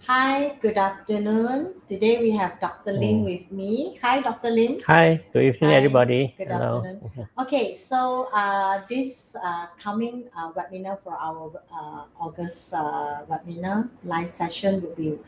Hi, good afternoon. Today we have Dr. Lim Mm. with me. Hi, Dr. Lim. Hi, good evening, Hi, everybody. good Hello. afternoon. Okay, so this coming webinar for our August webinar live session will be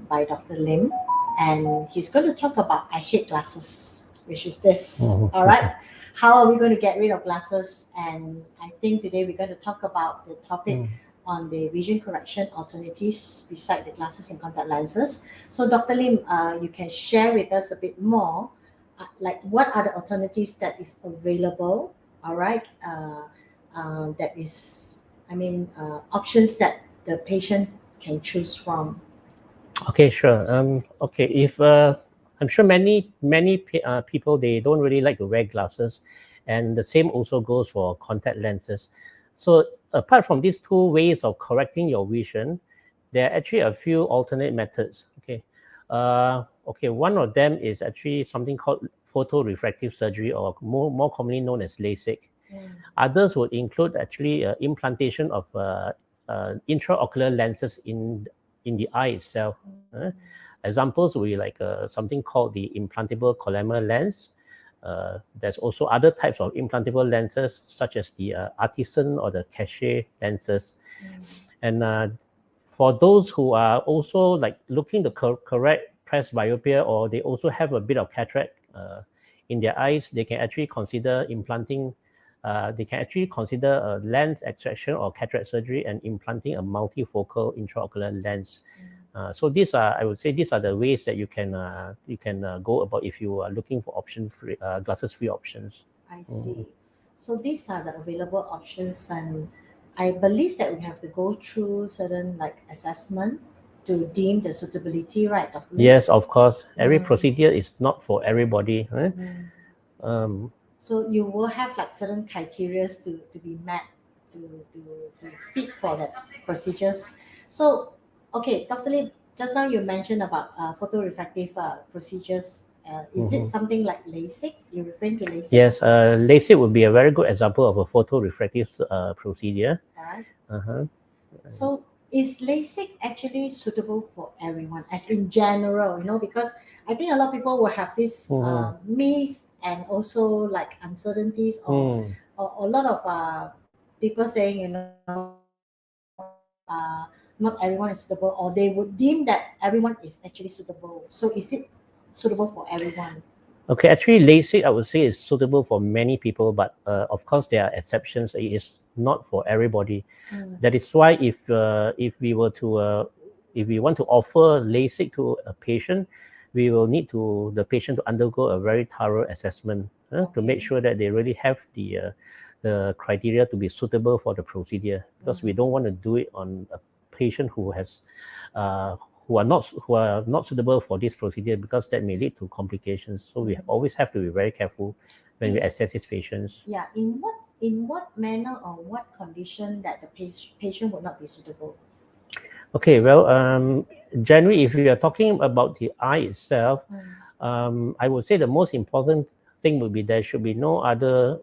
by Dr. Lim, and he's going to talk about I hate glasses, which is this. All right, Mhm. how are we going to get rid of glasses? And I think today we're going to talk about the topic Mm. on the vision correction alternatives beside the glasses and contact lenses. So, Dr. Lim, you can share with us a bit more, like what are the alternatives that is available? All right, that is, options that the patient can choose from. Okay, sure. Okay, if I'm sure many people they don't really like to wear glasses, and the same also goes for contact lenses. So apart from these two ways of correcting your vision, there are actually a few alternate methods. Okay, one of them is actually something called photorefractive surgery, or more commonly known as LASIK. Mm. Others would include actually implantation of intraocular lenses in the eye itself. Examples will be like something called the implantable collamer lens. There's also other types of implantable lenses, such as the artisan or the cachet lenses. Mm. And for those who are also like looking to correct presbyopia, or they also have a bit of cataract in their eyes, they can actually consider implanting. They can actually consider a lens extraction or cataract surgery and implanting a multifocal intraocular lens. So these are, I would say, these are the ways that you can go about if you are looking for option free glasses free options. I Mm. see. So these are the available options, and I believe that we have to go through certain like assessment to deem the suitability, right, Dr. Lim? Yes, of course. Every Mm, procedure is not for everybody. mm. Um, So you will have like certain criteria to be met to fit for that procedures. So, okay, Dr. Lim, just now you mentioned about photorefractive procedures. Is it mhm. something like LASIK? You're referring to LASIK? Yes, LASIK would be a very good example of a photorefractive procedure. All right. Uh-huh. So is LASIK actually suitable for everyone, as in general? Because I think a lot of people will have this Mhm. myth and also like uncertainties, Mm. or a lot of people saying, not everyone is suitable, or they would deem that everyone is actually suitable. So is it suitable for everyone? Okay, actually, LASIK I would say is suitable for many people, but of course there are exceptions. It is not for everybody. Mm. That is why if we were to if we want to offer LASIK to a patient, we will need to the patient to undergo a very thorough assessment to make Okay. sure that they really have the criteria to be suitable for the procedure. Because we don't Mm-hmm. want to do it on a patient who has uh, who are not suitable for this procedure, because that may lead to complications. So we Mm. always have to be very careful when we In, assess these patients. yeah, in what manner or what condition that the patient would not be suitable? Okay, well, generally, if we are talking about the eye itself, Mm. I would say the most important thing would be there should be no other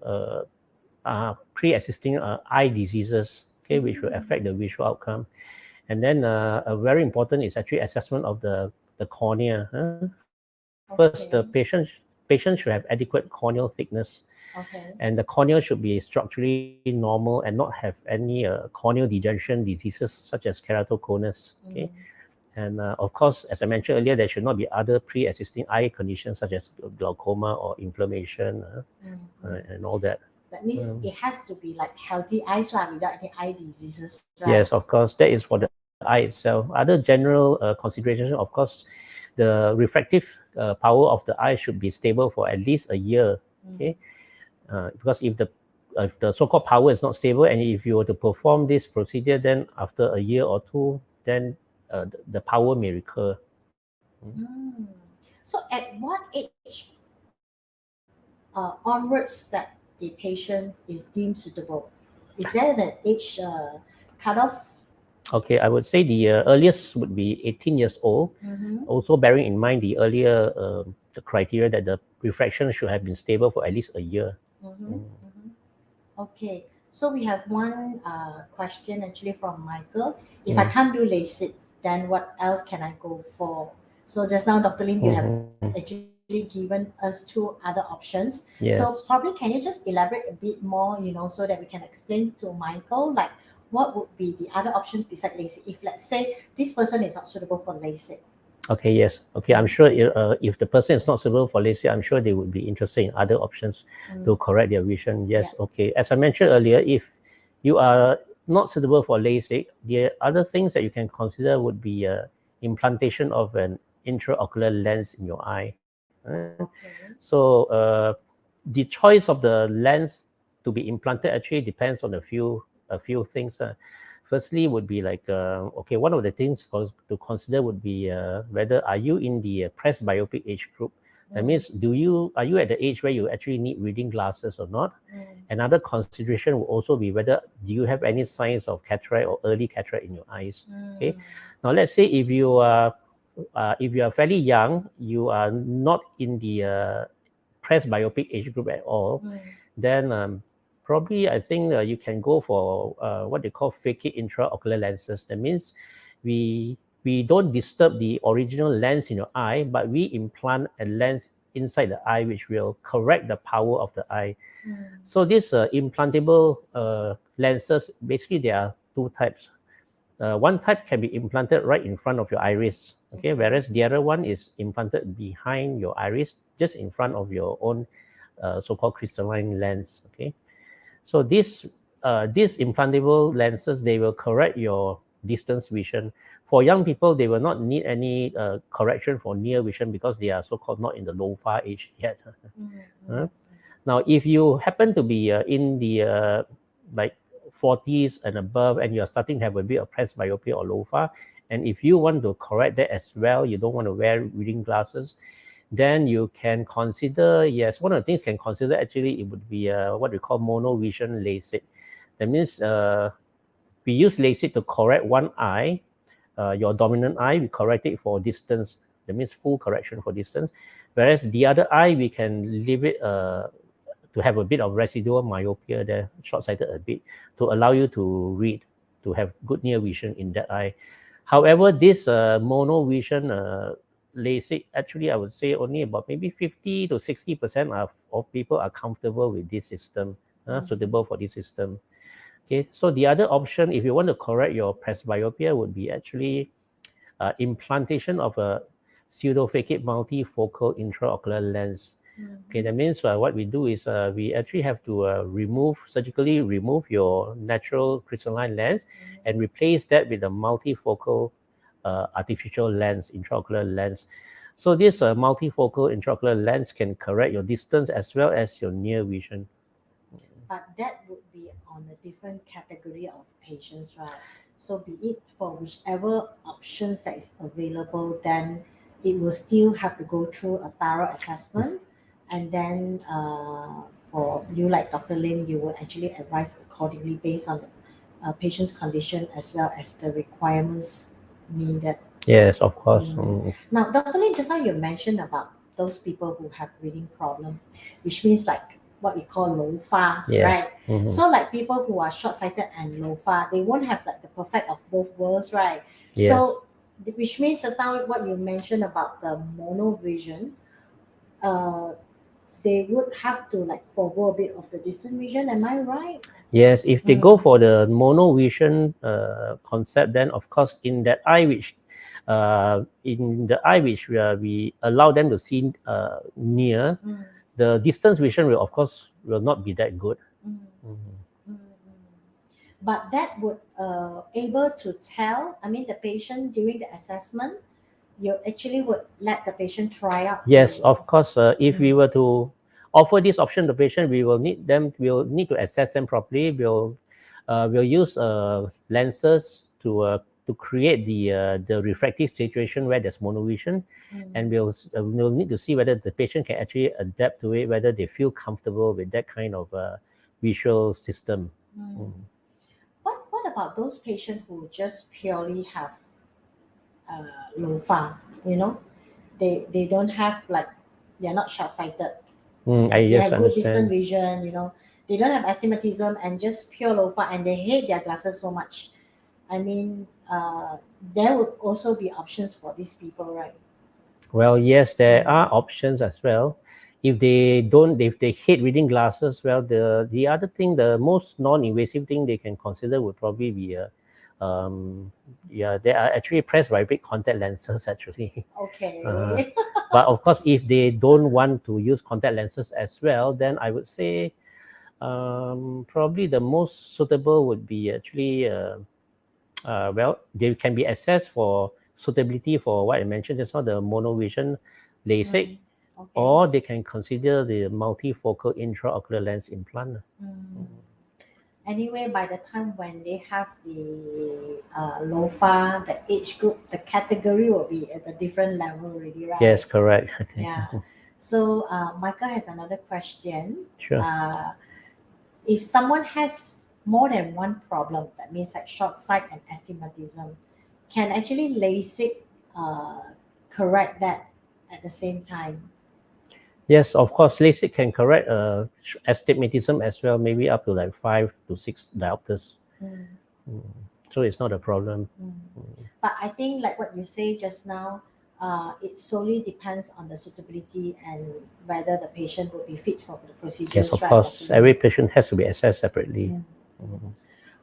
pre-existing eye diseases, okay, which will Mm. affect the visual outcome. And then a very important is actually assessment of the cornea. First, the Okay. patient should have adequate corneal thickness, Okay. and the cornea should be structurally normal and not have any corneal degeneration diseases such as keratoconus. Okay, Mm. and of course, as I mentioned earlier, there should not be other pre-existing eye conditions such as glaucoma or inflammation Mm. Mm. and all that. That means Um, it has to be like healthy eyes lah, without any eye diseases, right? yes, of course, that is for the eye itself. Other general considerations, of course, the refractive power of the eye should be stable for at least a year. Mm. Okay, because if the so-called power is not stable, and if you were to perform this procedure, then after a year or two, then the power may recur. Mm. So at what age onwards that the patient is deemed suitable? Is there an age cutoff? Okay, I would say the earliest would be 18 years old. Mm-hmm. Also bearing in mind the earlier the criteria that the refraction should have been stable for at least a year. Mm-hmm. Mm. Mm-hmm. Okay. So we have one question actually from Michael. If I Mm. can't do LASIK, then what else can I go for? So just now, Dr. Lim, you have actually given us two other options. Yes. So probably can you just elaborate a bit more, so that we can explain to Michael, like what would be the other options beside LASIK? If let's say this person is not suitable for LASIK. Okay, yes. Okay, I'm sure if the person is not suitable for LASIK, I'm sure they would be interested in other options to correct their vision. Yes, Yeah. okay. As I mentioned earlier, if you are not suitable for LASIK, the other things that you can consider would be implantation of an intraocular lens in your eye. Okay. So the choice of the lens to be implanted actually depends on a few things. Firstly, would be like okay, one of the things to consider would be whether are you in the presbyopic age group. That means are you at the age where you actually need reading glasses or not? Another consideration will also be whether do you have any signs of cataract or early cataract in your eyes. Okay, now let's say if you are fairly young, you are not in the presbyopic age group at all, then probably I think you can go for what they call phakic intraocular lenses. That means we don't disturb the original lens in your eye, but we implant a lens inside the eye which will correct the power of the eye. So these implantable lenses, basically there are two types. One type can be implanted right in front of your iris, okay, whereas the other one is implanted behind your iris, just in front of your own so-called crystalline lens. Okay, so these implantable lenses, they will correct your distance vision. For young people, they will not need any correction for near vision because they are so-called not in the LOFA age yet. Now, if you happen to be in the like 40s and above, and you're starting to have a bit of presbyopia or LOFA, and if you want to correct that as well, you don't want to wear reading glasses, then you can consider, yes, one of the things you can consider actually, it would be what we call monovision LASIK. That means we use LASIK to correct one eye, your dominant eye, we correct it for distance. That means full correction for distance. Whereas the other eye, we can leave it to have a bit of residual myopia there, short-sighted a bit, to allow you to read, to have good near vision in that eye. However, this monovision LASIK, actually, I would say only about maybe 50 to 60% of people are comfortable with this system, suitable for this system. Okay, so the other option, if you want to correct your presbyopia, would be actually implantation of a pseudophakic multifocal intraocular lens. Okay, that means what we do is we actually have to surgically remove your natural crystalline lens and replace that with a multifocal artificial lens, intraocular lens. So this multifocal intraocular lens can correct your distance as well as your near vision. But that would be on a different category of patients, right? So be it for whichever options that is available, then it will still have to go through a thorough assessment. And then for you, like Dr. Lim, you will actually advise accordingly based on the patient's condition as well as the requirements needed. Yes, of course. Now, Dr. Lim, just now you mentioned about those people who have reading problem, which means like what we call LOFA, Yes. right? So like people who are short-sighted and LOFA, they won't have like the perfect of both worlds, right? Yes. So which means just now what you mentioned about the monovision, they would have to like forego a bit of the distant vision. Am I right? Yes, if they go for the monovision concept, then of course in that eye which we allow them to see near, the distance vision will not be that good. But that would able to tell, I mean, the patient during the assessment, you actually would let the patient try out. Yes, of course. If we were to offer this option to the patient, we'll need to assess them properly. We'll use lenses to create the refractive situation where there's monovision, and we'll need to see whether the patient can actually adapt to it, whether they feel comfortable with that kind of visual system. What about those patients who just purely have LOFA? They don't have like, they're not short-sighted. They have good distant vision. They don't have astigmatism and just pure LOFA, and they hate their glasses so much. I mean, there would also be options for these people, right? Well, yes, there are options as well. If they hate reading glasses, well, the other thing, the most non-invasive thing they can consider would probably be there are actually presbyopic contact lenses actually. Okay. But of course, if they don't want to use contact lenses as well, then I would say probably the most suitable would be actually well, they can be assessed for suitability for what I mentioned just now, the monovision LASIK, Okay. or they can consider the multifocal intraocular lens implant. Anyway, by the time when they have the LOFA, the age group, the category will be at a different level already, right? Yes, correct. Okay. Yeah. So Michael has another question. Sure. If someone has more than one problem, that means like short sight and astigmatism, can actually LASIK correct that at the same time? Yes, of course, LASIK can correct astigmatism as well, maybe up to like 5 to 6 diopters. So it's not a problem. But I think like what you say just now, it solely depends on the suitability and whether the patient will be fit for the procedures. Yes, of right, course, Dr. Lim? every patient has to be assessed separately.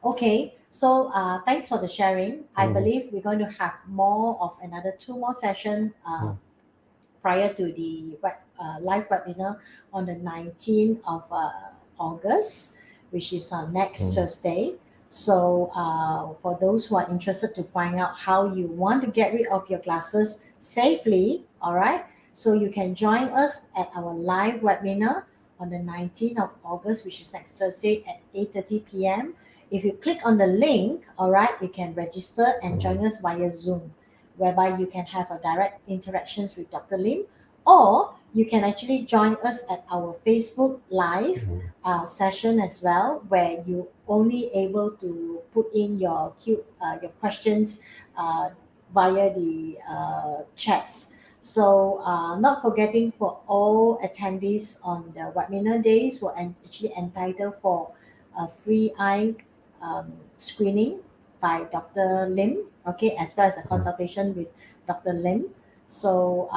Okay, so thanks for the sharing. I believe we're going to have more of another 2 more sessions prior to the live webinar on the 19th of August, which is next Thursday. So for those who are interested to find out how you want to get rid of your glasses safely, all right, so you can join us at our live webinar on the 19th of August, which is next Thursday at 8:30 p.m. If you click on the link, all right, you can register and join us via Zoom, whereby you can have a direct interactions with Dr. Lim, or you can actually join us at our Facebook live session as well, where you only able to put in your questions via the chats. So not forgetting, for all attendees on the webinar days will actually entitled for a free eye screening by Dr. Lim, okay, as well as a consultation with Dr. Lim. So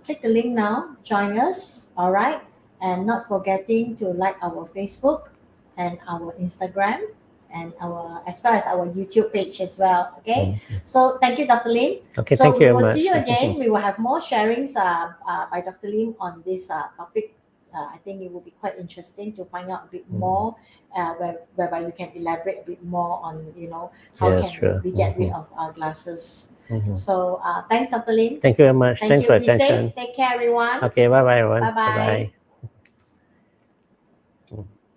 click the link now, join us, all right, and not forgetting to like our Facebook and our Instagram and our as well as our YouTube page as well. Okay. So thank you, Dr. Lim. Okay, So thank you we very will much. see you again. We will have more sharings by Dr. Lim on this topic. I think it will be quite interesting to find out a bit more, whereby you can elaborate a bit more on how Yes, can sure. we get rid of our glasses. So thanks, Dr. Lim. Thank you very much. Thank Thanks you. for Be attention. safe. Take care, everyone. Okay, bye bye, everyone. Bye-bye. Bye-bye.